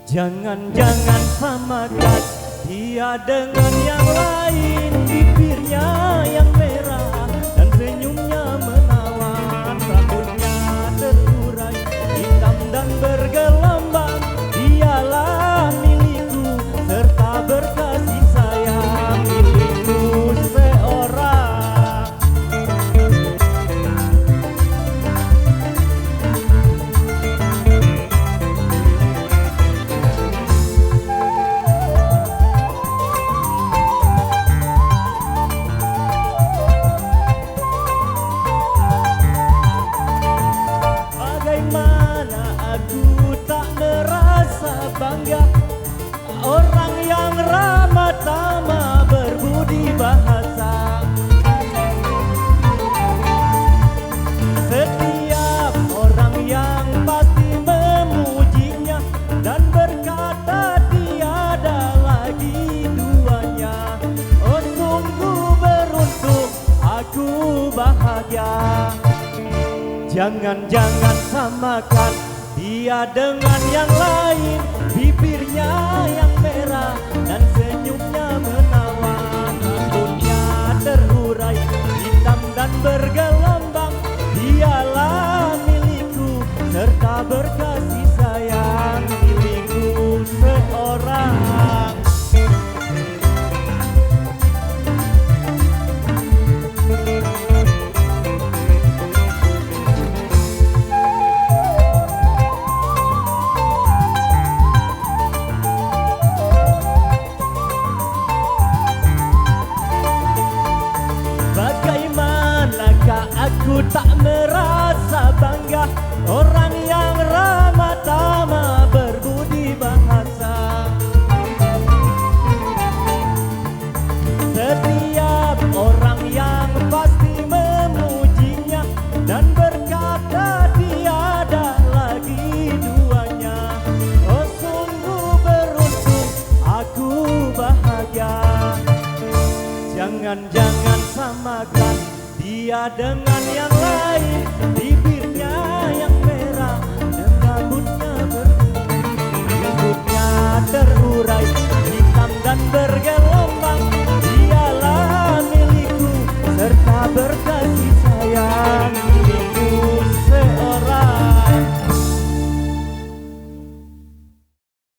Jangan-jangan samakan dia dengan yang lain. Bibirnya yang merah dan senyumnya menawan, rambutnya terurai hitam dan bergelombang. Dialah milikku serta berkasih sayang, milikku seorang. Bagaimana aku tak merasa bangga, orang yang ramah tamah berbudi bahasa. Setiap orang yang pasti memujinya dan berkata tiada lagi duanya. Oh sungguh beruntung, aku bahagia. Jangan-jangan samakan dia dengan yang lain. Bibirnya yang merah dan senyumnya menawan, rambutnya terurai hitam dan bergelombang. Dialah milikku serta berkasih sayang, milikku seorang. Bagaimanakah aku tak merasa bangga, orang yang ramah tamah berbudi bahasa. Setiap orang yang pasti memujinya dan berkata tiada lagi duanya. Oh sungguh beruntung, aku bahagia. Jangan-jangan samakan dia dengan yang lain.